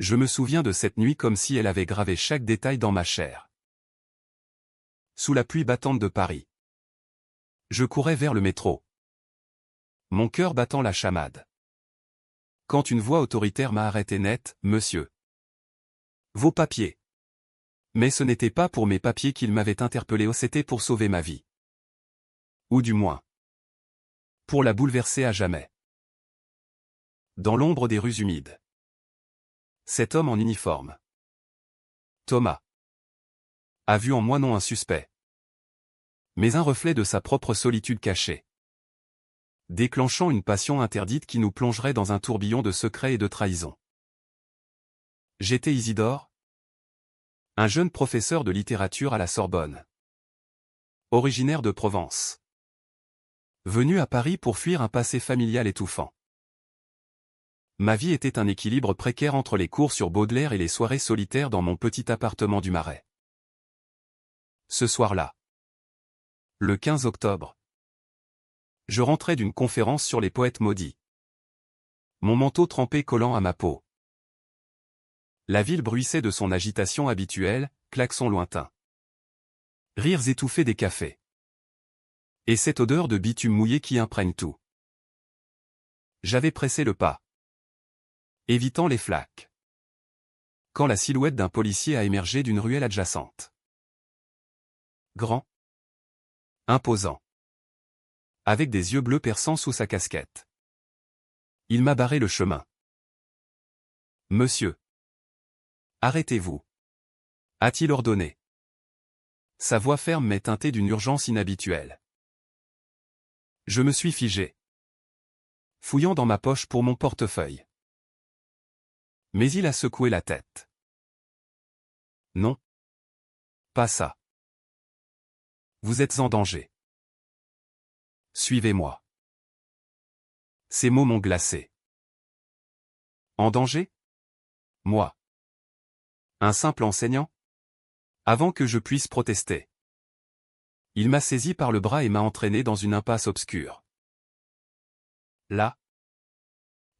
Je me souviens de cette nuit comme si elle avait gravé chaque détail dans ma chair. Sous la pluie battante de Paris. Je courais vers le métro. Mon cœur battant la chamade. Quand une voix autoritaire m'a arrêté net, « Monsieur. Vos papiers. » Mais ce n'était pas pour mes papiers qu'il m'avait interpellé, c'était pour sauver ma vie. Ou du moins. Pour la bouleverser à jamais. Dans l'ombre des rues humides. Cet homme en uniforme. Thomas. A vu en moi non un suspect. Mais un reflet de sa propre solitude cachée. Déclenchant une passion interdite qui nous plongerait dans un tourbillon de secrets et de trahisons. J'étais Isidore. Un jeune professeur de littérature à la Sorbonne. Originaire de Provence. Venu à Paris pour fuir un passé familial étouffant. Ma vie était un équilibre précaire entre les cours sur Baudelaire et les soirées solitaires dans mon petit appartement du Marais. Ce soir-là. Le 15 octobre. Je rentrais d'une conférence sur les poètes maudits. Mon manteau trempé collant à ma peau. La ville bruissait de son agitation habituelle, klaxons lointains. Rires étouffés des cafés. Et cette odeur de bitume mouillé qui imprègne tout. J'avais pressé le pas. Évitant les flaques. Quand la silhouette d'un policier a émergé d'une ruelle adjacente. Grand. Imposant. Avec des yeux bleus perçants sous sa casquette. Il m'a barré le chemin. Monsieur. Arrêtez-vous. A-t-il ordonné. Sa voix ferme mais teintée d'une urgence inhabituelle. Je me suis figé. Fouillant dans ma poche pour mon portefeuille. Mais il a secoué la tête. Non. Pas ça. Vous êtes en danger. Suivez-moi. Ces mots m'ont glacé. En danger? Moi. Un simple enseignant? Avant que je puisse protester. Il m'a saisi par le bras et m'a entraîné dans une impasse obscure. Là.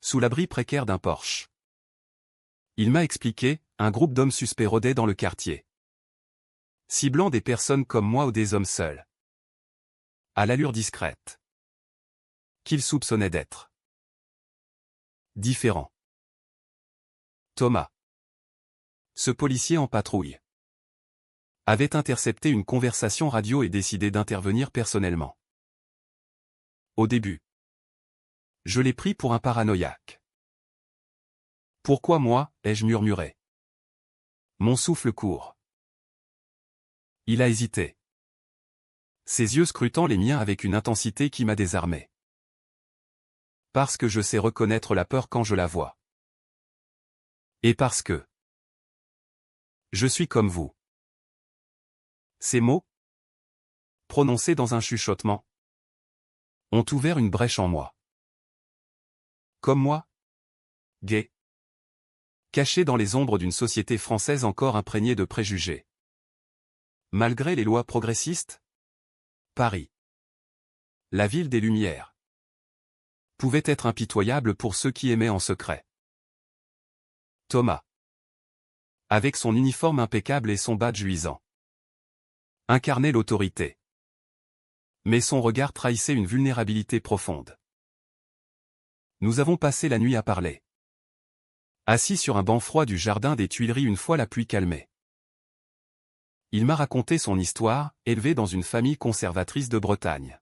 Sous l'abri précaire d'un porche. Il m'a expliqué, un groupe d'hommes suspects rôdait dans le quartier. Ciblant des personnes comme moi ou des hommes seuls. À l'allure discrète. Qu'il soupçonnait d'être. Différent. Thomas. Ce policier en patrouille. Avait intercepté une conversation radio et décidé d'intervenir personnellement. Au début. Je l'ai pris pour un paranoïaque. Pourquoi moi, ai-je murmuré. Mon souffle court. Il a hésité. Ses yeux scrutant les miens avec une intensité qui m'a désarmé. Parce que je sais reconnaître la peur quand je la vois. Et parce que je suis comme vous. Ces mots, prononcés dans un chuchotement, ont ouvert une brèche en moi. Comme moi, gay, caché dans les ombres d'une société française encore imprégnée de préjugés. Malgré les lois progressistes, Paris, la ville des Lumières, pouvait être impitoyable pour ceux qui aimaient en secret. Thomas, avec son uniforme impeccable et son badge luisant, incarnait l'autorité. Mais son regard trahissait une vulnérabilité profonde. Nous avons passé la nuit à parler. Assis sur un banc froid du jardin des Tuileries une fois la pluie calmée. Il m'a raconté son histoire, élevé dans une famille conservatrice de Bretagne.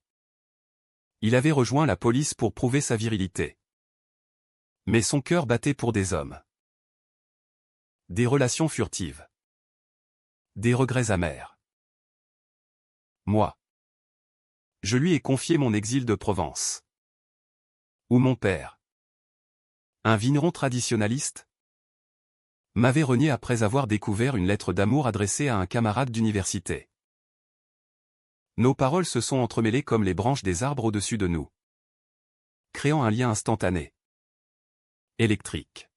Il avait rejoint la police pour prouver sa virilité. Mais son cœur battait pour des hommes. Des relations furtives. Des regrets amers. Moi. Je lui ai confié mon exil de Provence. Où mon père, un vigneron traditionnaliste, m'avait renié après avoir découvert une lettre d'amour adressée à un camarade d'université. Nos paroles se sont entremêlées comme les branches des arbres au-dessus de nous, créant un lien instantané. Électrique.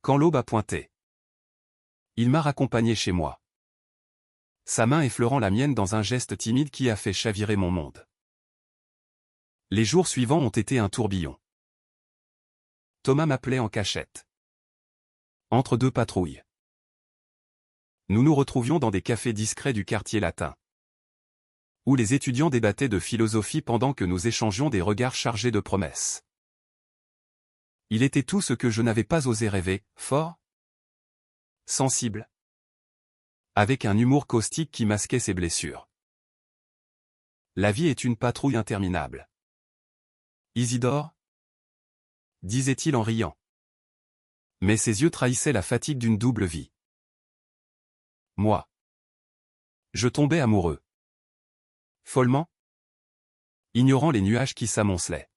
Quand l'aube a pointé, il m'a raccompagné chez moi. Sa main effleurant la mienne dans un geste timide qui a fait chavirer mon monde. Les jours suivants ont été un tourbillon. Thomas m'appelait en cachette. Entre deux patrouilles. Nous nous retrouvions dans des cafés discrets du quartier latin, où les étudiants débattaient de philosophie pendant que nous échangions des regards chargés de promesses. Il était tout ce que je n'avais pas osé rêver, fort, sensible, avec un humour caustique qui masquait ses blessures. La vie est une patrouille interminable. Isidore, disait-il en riant. Mais ses yeux trahissaient la fatigue d'une double vie. Moi. Je tombais amoureux. Follement, ignorant les nuages qui s'amoncelaient.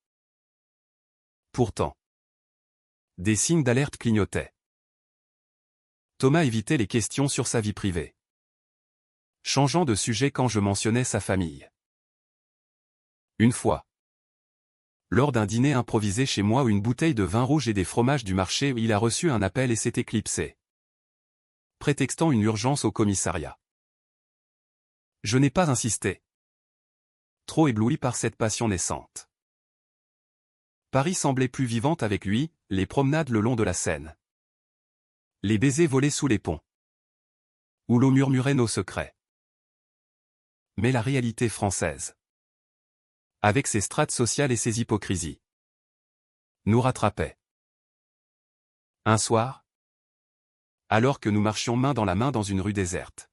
Pourtant, des signes d'alerte clignotaient. Thomas évitait les questions sur sa vie privée, changeant de sujet quand je mentionnais sa famille. Une fois, lors d'un dîner improvisé chez moi où une bouteille de vin rouge et des fromages du marché, il a reçu un appel et s'est éclipsé, prétextant une urgence au commissariat. Je n'ai pas insisté, trop ébloui par cette passion naissante. Paris semblait plus vivante avec lui, les promenades le long de la Seine, les baisers volés sous les ponts, où l'eau murmurait nos secrets. Mais la réalité française, avec ses strates sociales et ses hypocrisies, nous rattrapait. Un soir, alors que nous marchions main dans la main dans une rue déserte,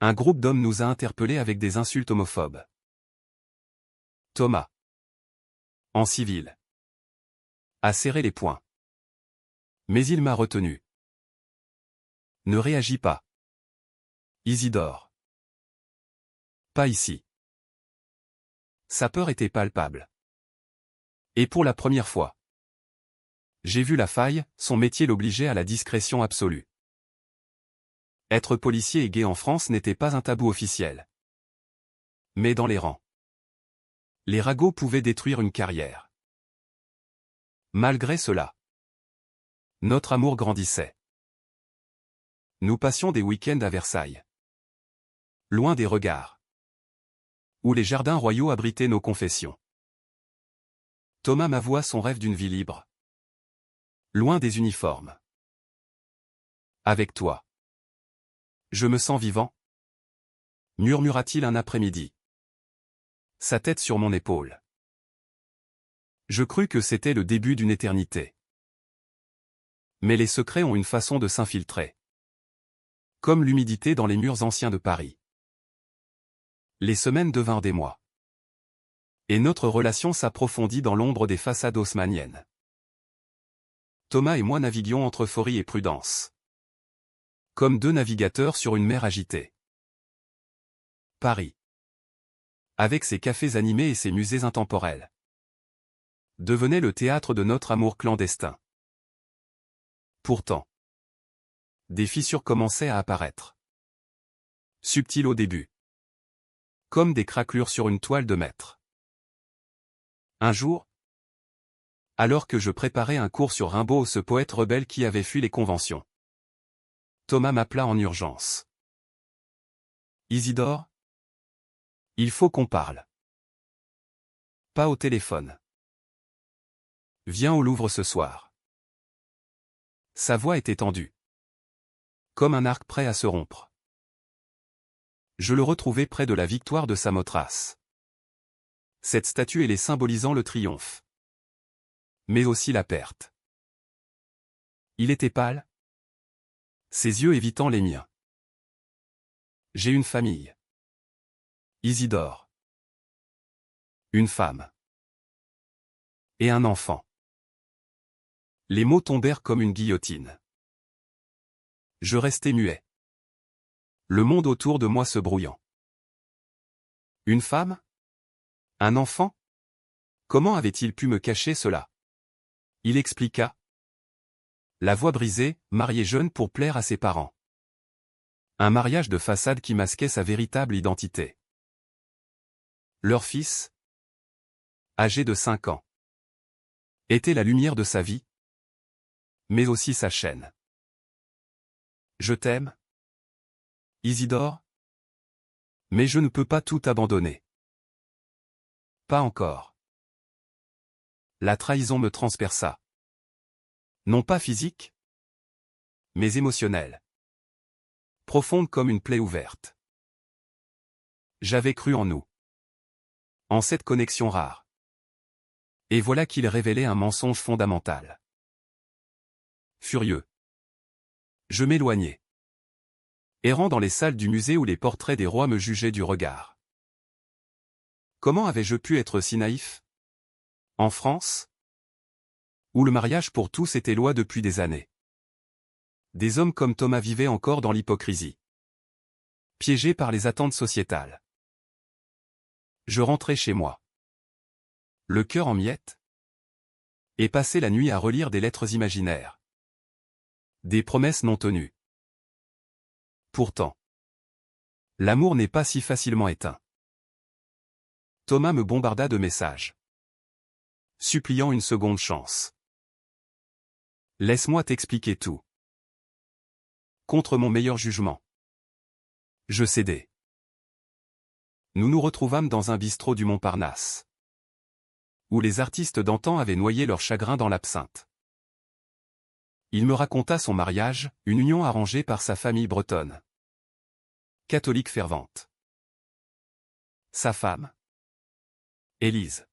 un groupe d'hommes nous a interpellés avec des insultes homophobes. Thomas, en civil, a serré les poings. Mais il m'a retenu. Ne réagis pas, Isidore. Pas ici. Sa peur était palpable. Et pour la première fois, j'ai vu la faille, son métier l'obligeait à la discrétion absolue. Être policier et gay en France n'était pas un tabou officiel. Mais dans les rangs, les ragots pouvaient détruire une carrière. Malgré cela, notre amour grandissait. Nous passions des week-ends à Versailles, loin des regards, où les jardins royaux abritaient nos confessions. Thomas m'avoua son rêve d'une vie libre, loin des uniformes. Avec toi, je me sens vivant, murmura-t-il un après-midi, sa tête sur mon épaule. Je crus que c'était le début d'une éternité. Mais les secrets ont une façon de s'infiltrer, comme l'humidité dans les murs anciens de Paris. Les semaines devinrent des mois. Et notre relation s'approfondit dans l'ombre des façades haussmanniennes. Thomas et moi naviguions entre euphorie et prudence, comme deux navigateurs sur une mer agitée. Paris, avec ses cafés animés et ses musées intemporels, devenait le théâtre de notre amour clandestin. Pourtant, des fissures commençaient à apparaître. Subtiles au début, comme des craquelures sur une toile de maître. Un jour, alors que je préparais un cours sur Rimbaud, ce poète rebelle qui avait fui les conventions, Thomas m'appela en urgence. Isidore, il faut qu'on parle. Pas au téléphone. Viens au Louvre ce soir. Sa voix était tendue, comme un arc prêt à se rompre. Je le retrouvai près de la Victoire de Samothrace. Cette statue ailée symbolisant le triomphe, mais aussi la perte. Il était pâle, ses yeux évitant les miens. J'ai une famille. Isidore. Une femme. Et un enfant. Les mots tombèrent comme une guillotine. Je restai muet. Le monde autour de moi se brouillant. Une femme? Un enfant? Comment avait-il pu me cacher cela? Il expliqua. La voix brisée, marié jeune pour plaire à ses parents. Un mariage de façade qui masquait sa véritable identité. Leur fils, âgé de 5 ans, était la lumière de sa vie, mais aussi sa chaîne. Je t'aime, Isidore, mais je ne peux pas tout abandonner. Pas encore. La trahison me transperça. Non pas physique, mais émotionnelle. Profonde comme une plaie ouverte. J'avais cru en nous. En cette connexion rare. Et voilà qu'il révélait un mensonge fondamental. Furieux. Je m'éloignais. Errant dans les salles du musée où les portraits des rois me jugeaient du regard. Comment avais-je pu être si naïf? En France? Où le mariage pour tous était loi depuis des années. Des hommes comme Thomas vivaient encore dans l'hypocrisie. Piégés par les attentes sociétales. Je rentrais chez moi. Le cœur en miettes. Et passais la nuit à relire des lettres imaginaires. Des promesses non tenues. Pourtant, l'amour n'est pas si facilement éteint. Thomas me bombarda de messages. Suppliant une seconde chance. Laisse-moi t'expliquer tout. Contre mon meilleur jugement. Je cédai. Nous nous retrouvâmes dans un bistrot du Montparnasse. Où les artistes d'antan avaient noyé leur chagrin dans l'absinthe. Il me raconta son mariage, une union arrangée par sa famille bretonne. Catholique fervente. Sa femme, Élise,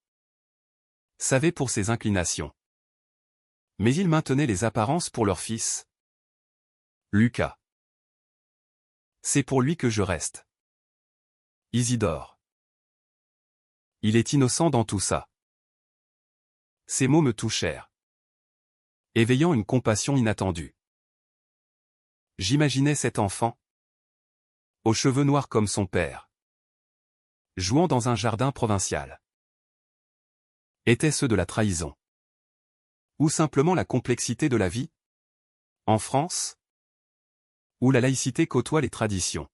savait pour ses inclinations. Mais il maintenait les apparences pour leur fils, Lucas. C'est pour lui que je reste. Isidore. Il est innocent dans tout ça. Ces mots me touchèrent, éveillant une compassion inattendue. J'imaginais cet enfant, aux cheveux noirs comme son père, jouant dans un jardin provincial. Était-ce de la trahison? Ou simplement la complexité de la vie? En France? Où la laïcité côtoie les traditions.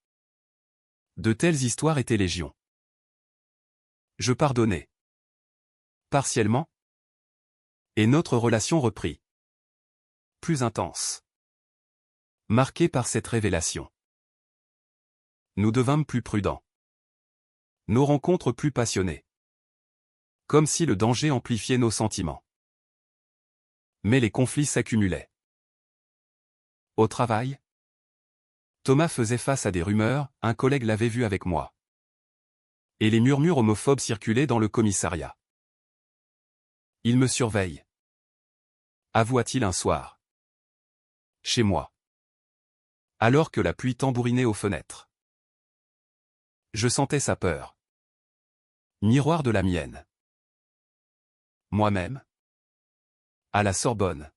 De telles histoires étaient légion. Je pardonnai. Partiellement. Et notre relation reprit. Plus intense. Marquée par cette révélation. Nous devînmes plus prudents. Nos rencontres plus passionnées. Comme si le danger amplifiait nos sentiments. Mais les conflits s'accumulaient. Au travail, Thomas faisait face à des rumeurs, un collègue l'avait vu avec moi. Et les murmures homophobes circulaient dans le commissariat. Il me surveille. Avoua-t-il un soir. Chez moi. Alors que la pluie tambourinait aux fenêtres. Je sentais sa peur. Miroir de la mienne. Moi-même. À la Sorbonne.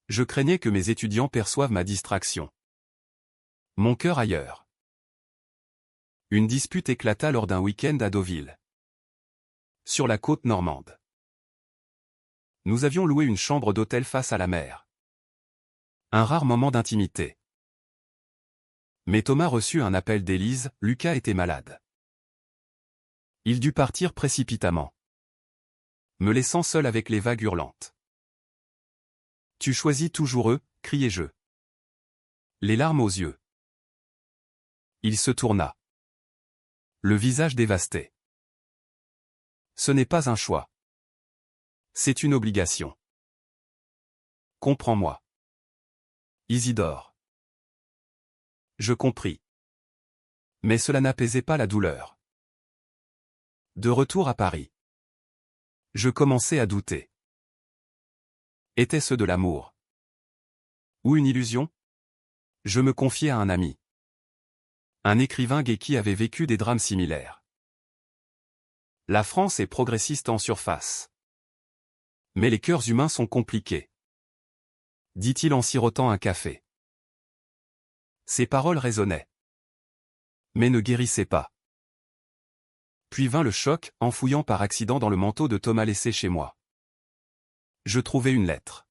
Je craignais que mes étudiants perçoivent ma distraction. Mon cœur ailleurs. Une dispute éclata lors d'un week-end à Deauville. Sur la côte normande. Nous avions loué une chambre d'hôtel face à la mer. Un rare moment d'intimité. Mais Thomas reçut un appel d'Élise, Lucas était malade. Il dut partir précipitamment. Me laissant seul avec les vagues hurlantes. Tu choisis toujours eux, criai-je. Les larmes aux yeux. Il se tourna. Le visage dévasté. Ce n'est pas un choix. C'est une obligation. Comprends-moi. Isidore. Je compris. Mais cela n'apaisait pas la douleur. De retour à Paris. Je commençais à douter. Était-ce de l'amour? Ou une illusion? Je me confiai à un ami. Un écrivain gay qui avait vécu des drames similaires. La France est progressiste en surface. Mais les cœurs humains sont compliqués. Dit-il en sirotant un café. Ses paroles résonnaient. Mais ne guérissaient pas. Puis vint le choc, en fouillant par accident dans le manteau de Thomas laissé chez moi. Je trouvai une lettre.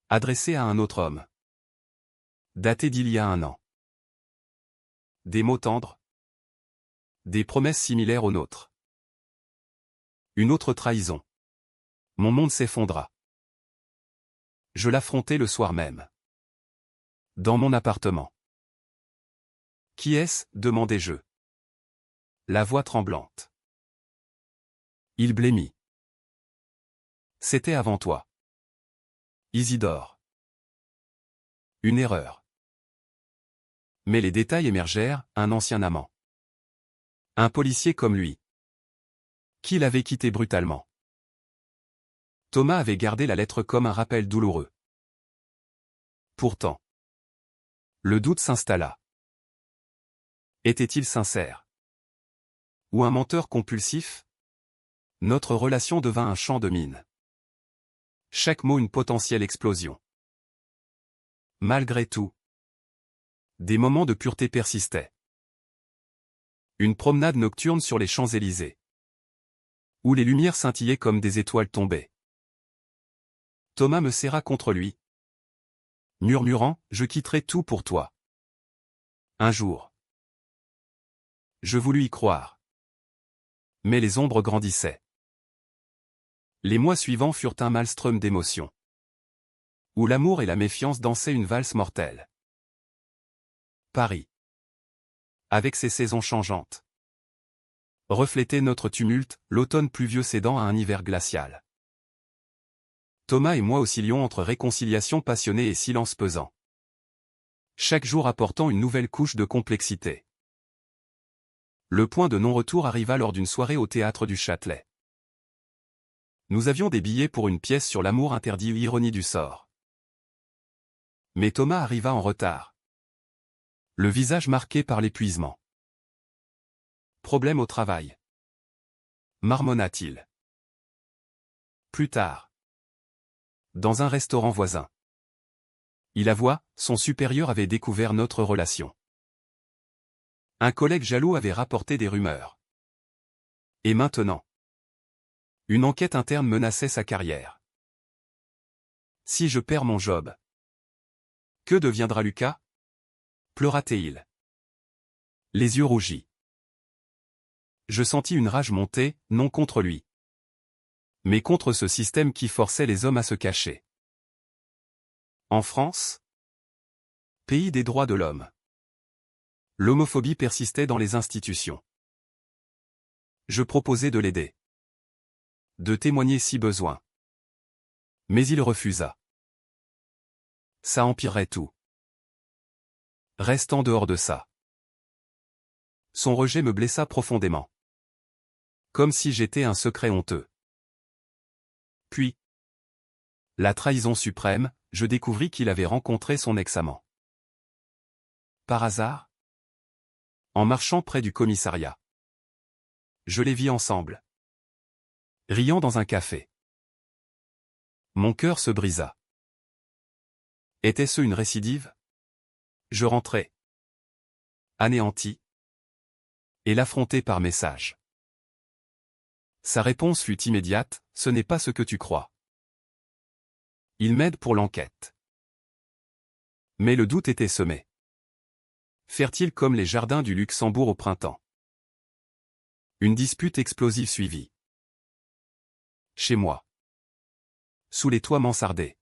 Adressée à un autre homme. Datée d'il y a 1 an. Des mots tendres. Des promesses similaires aux nôtres. Une autre trahison. Mon monde s'effondra. Je l'affrontai le soir même. Dans mon appartement. Qui est-ce? Demandai-je. La voix tremblante. Il blêmit. C'était avant toi. Isidore. Une erreur. Mais les détails émergèrent, un ancien amant. Un policier comme lui. Qui l'avait quitté brutalement. Thomas avait gardé la lettre comme un rappel douloureux. Pourtant, le doute s'installa. Était-il sincère? Ou un menteur compulsif? Notre relation devint un champ de mine. Chaque mot une potentielle explosion. Malgré tout, des moments de pureté persistaient. Une promenade nocturne sur les Champs-Élysées. Où les lumières scintillaient comme des étoiles tombées. Thomas me serra contre lui. Murmurant, je quitterai tout pour toi. Un jour. Je voulus y croire. Mais les ombres grandissaient. Les mois suivants furent un maelstrom d'émotions. Où l'amour et la méfiance dansaient une valse mortelle. Paris. Avec ses saisons changeantes. Reflétait notre tumulte, l'automne pluvieux cédant à un hiver glacial. Thomas et moi oscillions entre réconciliation passionnée et silence pesant. Chaque jour apportant une nouvelle couche de complexité. Le point de non-retour arriva lors d'une soirée au théâtre du Châtelet. Nous avions des billets pour une pièce sur l'amour interdit ou l'ironie du sort. Mais Thomas arriva en retard. Le visage marqué par l'épuisement. Problème au travail. Marmonna-t-il. Plus tard. Dans un restaurant voisin. Il avoua, son supérieur avait découvert notre relation. Un collègue jaloux avait rapporté des rumeurs. Et maintenant? Une enquête interne menaçait sa carrière. Si je perds mon job, que deviendra Lucas? Pleura-t-il. Les yeux rougis. Je sentis une rage monter, non contre lui, mais contre ce système qui forçait les hommes à se cacher. En France, pays des droits de l'homme, l'homophobie persistait dans les institutions. Je proposai de l'aider, de témoigner si besoin. Mais il refusa. Ça empirerait tout. Reste en dehors de ça. Son rejet me blessa profondément. Comme si j'étais un secret honteux. Puis, la trahison suprême, je découvris qu'il avait rencontré son ex-amant. Par hasard? En marchant près du commissariat. Je les vis ensemble. Riant dans un café. Mon cœur se brisa. Était-ce une récidive? Je rentrai. Anéanti. Et l'affrontai par message. Sa réponse fut immédiate, ce n'est pas ce que tu crois. Il m'aide pour l'enquête. Mais le doute était semé. Fertile comme les jardins du Luxembourg au printemps. Une dispute explosive suivit. Chez moi. Sous les toits mansardés.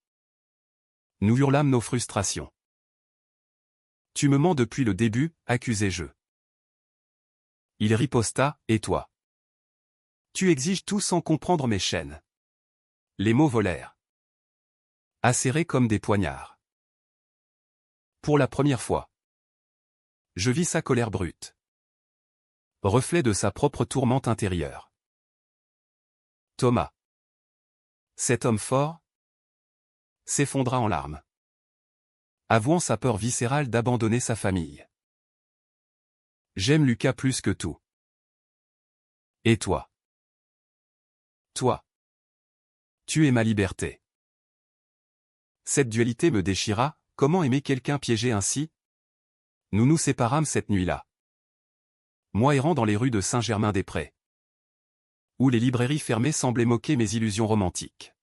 Nous hurlâmes nos frustrations. Tu me mens depuis le début, accusai-je. Il riposta, et toi? Tu exiges tout sans comprendre mes chaînes. Les mots volèrent. Acérés comme des poignards. Pour la première fois. Je vis sa colère brute. Reflet de sa propre tourmente intérieure. Thomas. Cet homme fort s'effondra en larmes. Avouant sa peur viscérale d'abandonner sa famille. J'aime Lucas plus que tout. Et toi? Toi. Tu es ma liberté. Cette dualité me déchira, comment aimer quelqu'un piégé ainsi? Nous nous séparâmes cette nuit-là. Moi errant dans les rues de Saint-Germain-des-Prés. Où les librairies fermées semblaient moquer mes illusions romantiques.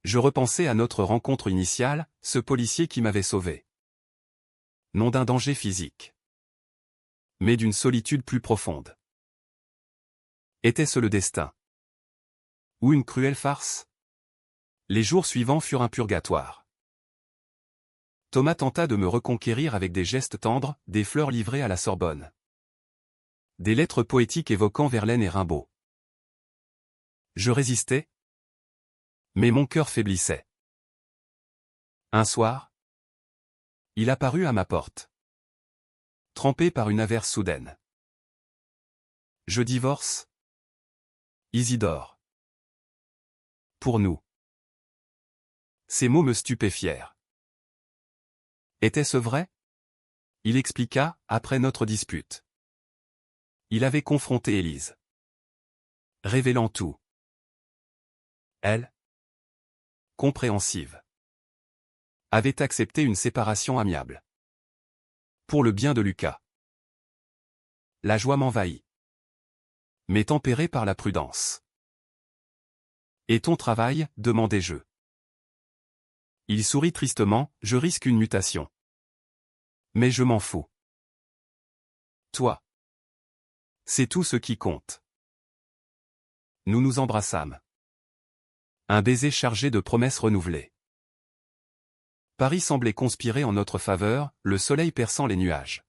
Je repensais à notre rencontre initiale, ce policier qui m'avait sauvé. Non d'un danger physique. Mais d'une solitude plus profonde. Était-ce le destin? Ou une cruelle farce? Les jours suivants furent un purgatoire. Thomas tenta de me reconquérir avec des gestes tendres, des fleurs livrées à la Sorbonne. Des lettres poétiques évoquant Verlaine et Rimbaud. Je résistais, mais mon cœur faiblissait. Un soir, Il apparut à ma porte. Trempé par une averse soudaine. Je divorce? Isidore. Pour nous. Ces mots me stupéfièrent. Était-ce vrai? Il expliqua, après notre dispute. Il avait confronté Élise. Révélant tout. Elle, compréhensive, avait accepté une séparation amiable. Pour le bien de Lucas. La joie m'envahit. Mais tempérée par la prudence. Et ton travail, demandai-je. Il sourit tristement, je risque une mutation. Mais je m'en fous. Toi. C'est tout ce qui compte. Nous nous embrassâmes. Un baiser chargé de promesses renouvelées. Paris semblait conspirer en notre faveur, le soleil perçant les nuages.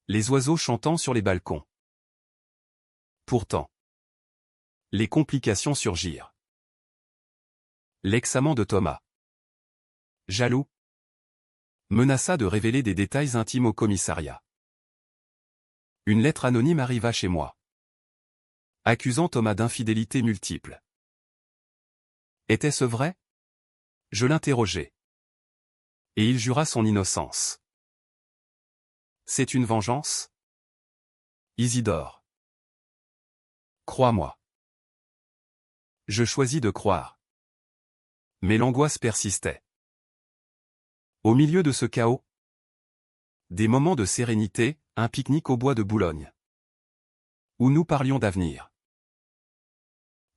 Les oiseaux chantant sur les balcons. Pourtant, les complications surgirent. L'ex-amant de Thomas, jaloux, menaça de révéler des détails intimes au commissariat. Une lettre anonyme arriva chez moi, accusant Thomas d'infidélité multiple. Était-ce vrai? Je l'interrogeai. Et il jura son innocence. C'est une vengeance? Isidore. Crois-moi. Je choisis de croire. Mais l'angoisse persistait. Au milieu de ce chaos, des moments de sérénité, un pique-nique au bois de Boulogne. Où nous parlions d'avenir.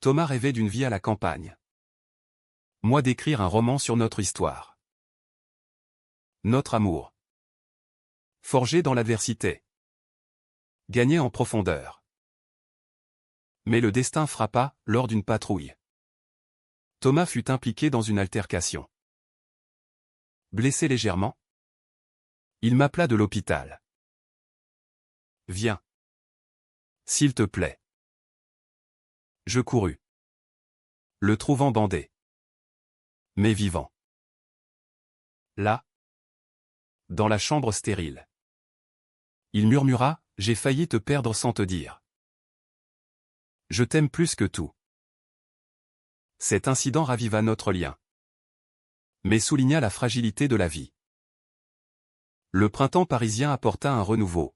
Thomas rêvait d'une vie à la campagne. Moi d'écrire un roman sur notre histoire. Notre amour. Forgé dans l'adversité. Gagné en profondeur. Mais le destin frappa, lors d'une patrouille. Thomas fut impliqué dans une altercation. Blessé légèrement, il m'appela de l'hôpital. Viens. S'il te plaît. Je courus. Le trouvant bandé. Mais vivant. Là. Dans la chambre stérile. Il murmura, j'ai failli te perdre sans te dire. Je t'aime plus que tout. Cet incident raviva notre lien. Mais souligna la fragilité de la vie. Le printemps parisien apporta un renouveau.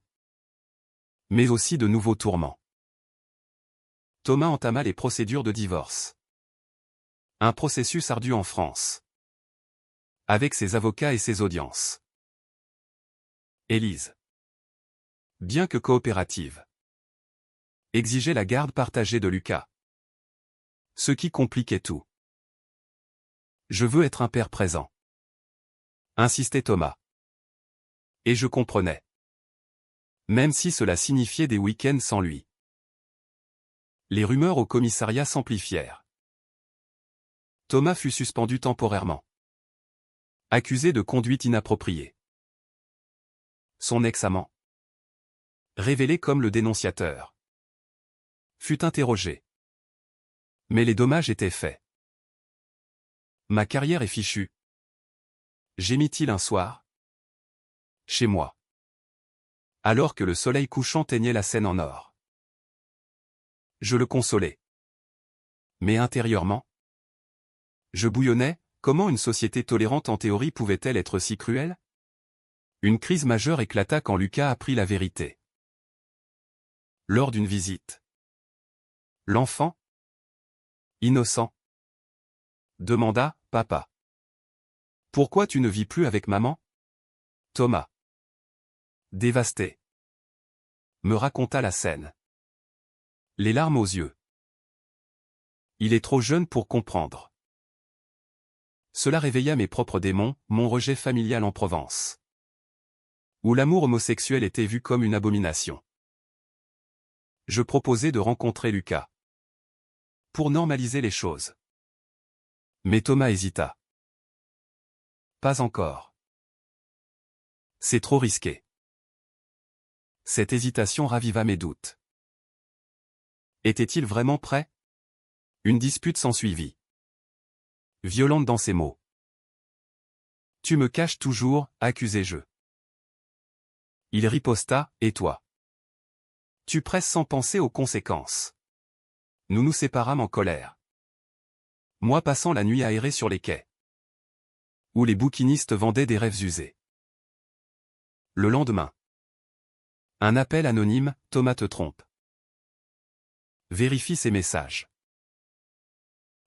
Mais aussi de nouveaux tourments. Thomas entama les procédures de divorce. Un processus ardu en France. Avec ses avocats et ses audiences. Élise, bien que coopérative, exigeait la garde partagée de Lucas. Ce qui compliquait tout. Je veux être un père présent. Insistait Thomas. Et je comprenais. Même si cela signifiait des week-ends sans lui. Les rumeurs au commissariat s'amplifièrent. Thomas fut suspendu temporairement. Accusé de conduite inappropriée. Son ex-amant, révélé comme le dénonciateur, fut interrogé. Mais les dommages étaient faits. Ma carrière est fichue. Gémit-il un soir? Chez moi. Alors que le soleil couchant teignait la Seine en or. Je le consolais. Mais intérieurement, je bouillonnais, comment une société tolérante en théorie pouvait-elle être si cruelle? Une crise majeure éclata quand Lucas apprit la vérité. Lors d'une visite. L'enfant, innocent, demanda, papa. Pourquoi tu ne vis plus avec maman? Thomas, dévasté, me raconta la scène. Les larmes aux yeux. Il est trop jeune pour comprendre. Cela réveilla mes propres démons, mon rejet familial en Provence. Où l'amour homosexuel était vu comme une abomination. Je proposai de rencontrer Lucas. Pour normaliser les choses. Mais Thomas hésita. Pas encore. C'est trop risqué. Cette hésitation raviva mes doutes. Était-il vraiment prêt? Une dispute s'ensuivit. Violente dans ses mots. Tu me caches toujours, accusai-je. Il riposta, et toi? Tu presses sans penser aux conséquences. Nous nous séparâmes en colère. Moi passant la nuit à errer sur les quais, où les bouquinistes vendaient des rêves usés. Le lendemain. Un appel anonyme, Thomas te trompe. Vérifie ces messages.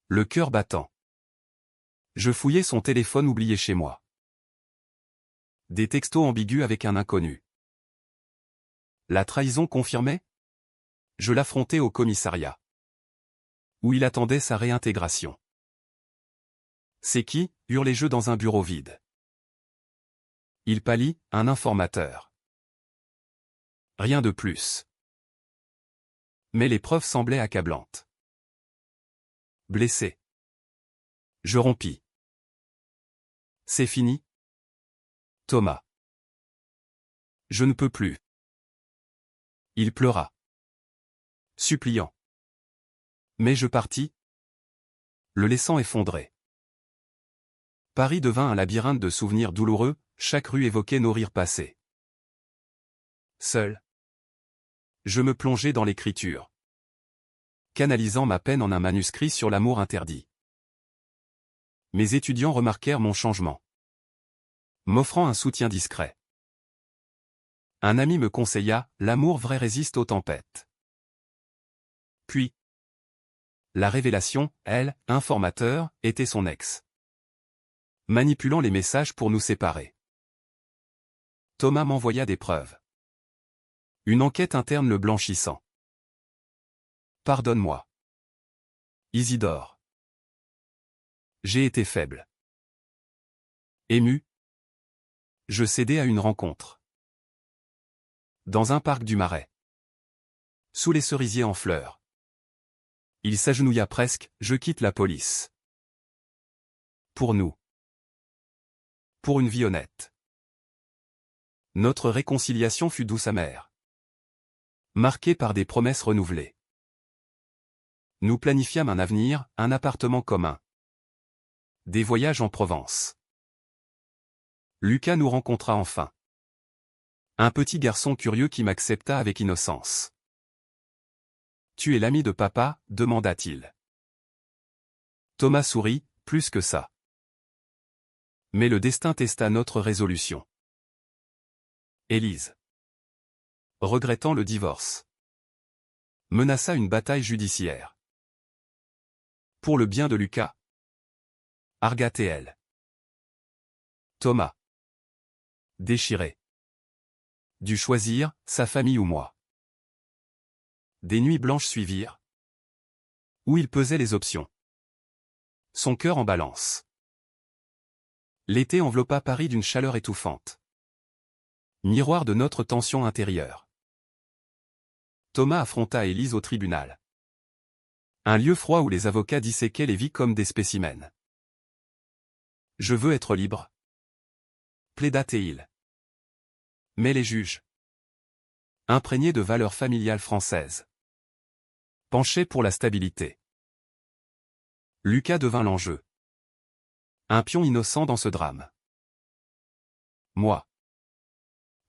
Le cœur battant. Je fouillais son téléphone oublié chez moi. Des textos ambigus avec un inconnu. La trahison confirmée? Je l'affrontais au commissariat, où il attendait sa réintégration. C'est qui? Hurlai-je dans un bureau vide. Il pâlit, un informateur. Rien de plus. Mais les preuves semblaient accablantes. Blessé. Je rompis. C'est fini? Thomas. Je ne peux plus. Il pleura. Suppliant. Mais je partis, le laissant effondrer. Paris devint un labyrinthe de souvenirs douloureux, chaque rue évoquait nos rires passés. Seul. Je me plongeai dans l'écriture, canalisant ma peine en un manuscrit sur l'amour interdit. Mes étudiants remarquèrent mon changement, m'offrant un soutien discret. Un ami me conseilla, l'amour vrai résiste aux tempêtes. Puis, la révélation, elle, informateur, était son ex, manipulant les messages pour nous séparer. Thomas m'envoya des preuves. Une enquête interne le blanchissant. Pardonne-moi. Isidore. J'ai été faible. Ému. Je cédai à une rencontre. Dans un parc du Marais. Sous les cerisiers en fleurs. Il s'agenouilla presque, je quitte la police. Pour nous. Pour une vie honnête. Notre réconciliation fut douce amère. Marquée par des promesses renouvelées. Nous planifiâmes un avenir, un appartement commun. Des voyages en Provence. Lucas nous rencontra enfin. Un petit garçon curieux qui m'accepta avec innocence. Tu es l'ami de papa, demanda-t-il. Thomas sourit, plus que ça. Mais le destin testa notre résolution. Élise, regrettant le divorce, menaça une bataille judiciaire. Pour le bien de Lucas. Argat-elle. Thomas. Déchiré. Dut choisir, sa famille ou moi. Des nuits blanches suivirent, où il pesait les options. Son cœur en balance. L'été enveloppa Paris d'une chaleur étouffante. Miroir de notre tension intérieure. Thomas affronta Élise au tribunal. Un lieu froid où les avocats disséquaient les vies comme des spécimens. Je veux être libre, plaida-t-il. Mais les juges, imprégnés de valeurs familiales françaises, penchaient pour la stabilité. Lucas devint l'enjeu. Un pion innocent dans ce drame. Moi.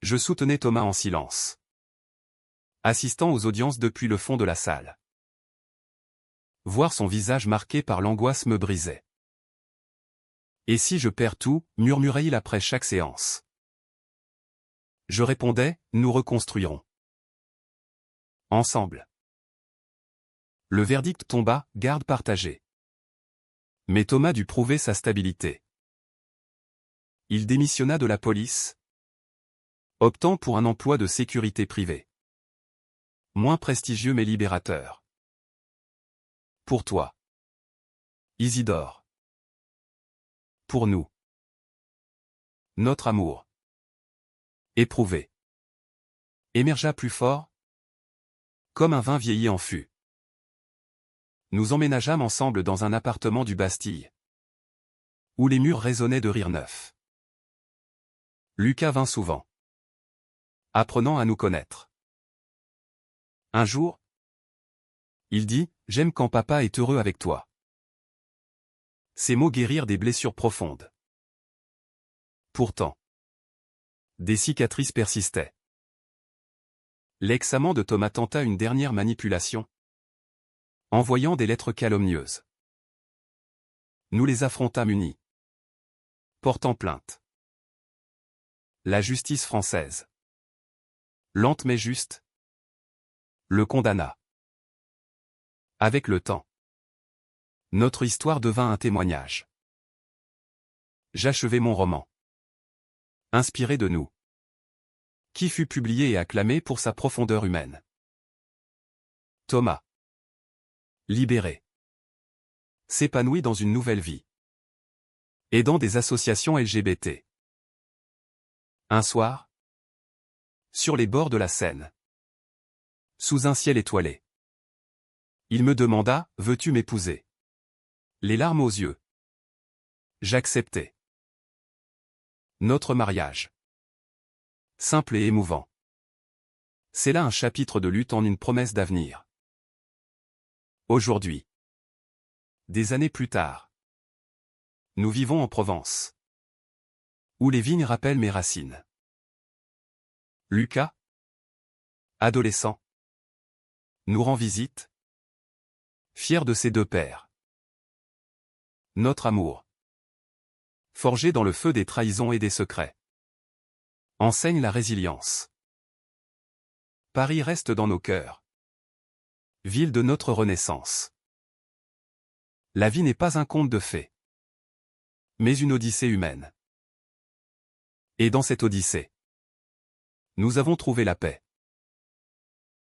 Je soutenais Thomas en silence, assistant aux audiences depuis le fond de la salle. Voir son visage marqué par l'angoisse me brisait. Et si je perds tout, murmurait-il après chaque séance. Je répondais, nous reconstruirons. Ensemble. Le verdict tomba, garde partagée. Mais Thomas dut prouver sa stabilité. Il démissionna de la police, optant pour un emploi de sécurité privée. Moins prestigieux mais libérateur. Pour toi. Isidore. Pour nous. Notre amour. Éprouvé. Émergea plus fort, comme un vin vieilli en fût. Nous emménageâmes ensemble dans un appartement du Bastille, où les murs résonnaient de rires neufs. Lucas vint souvent, apprenant à nous connaître. Un jour, il dit, « J'aime quand papa est heureux avec toi. » Ces mots guérirent des blessures profondes. Pourtant, des cicatrices persistaient. L'ex-amant de Thomas tenta une dernière manipulation, envoyant des lettres calomnieuses. Nous les affrontâmes unis, portant plainte. La justice française, lente mais juste, le condamna. Avec le temps, notre histoire devint un témoignage. J'achevai mon roman, inspiré de nous, qui fut publié et acclamé pour sa profondeur humaine. Thomas, libéré, s'épanouit dans une nouvelle vie, aidant des associations LGBT. Un soir, sur les bords de la Seine, sous un ciel étoilé, il me demanda « Veux-tu m'épouser ?» Les larmes aux yeux. J'acceptai. Notre mariage, simple et émouvant. C'est là un chapitre de lutte en une promesse d'avenir. Aujourd'hui, des années plus tard, nous vivons en Provence, où les vignes rappellent mes racines. Lucas, adolescent, nous rend visite, fier de ses deux pères. Notre amour, forgé dans le feu des trahisons et des secrets, enseigne la résilience. Paris reste dans nos cœurs, ville de notre renaissance. La vie n'est pas un conte de fées, mais une odyssée humaine. Et dans cette odyssée, nous avons trouvé la paix.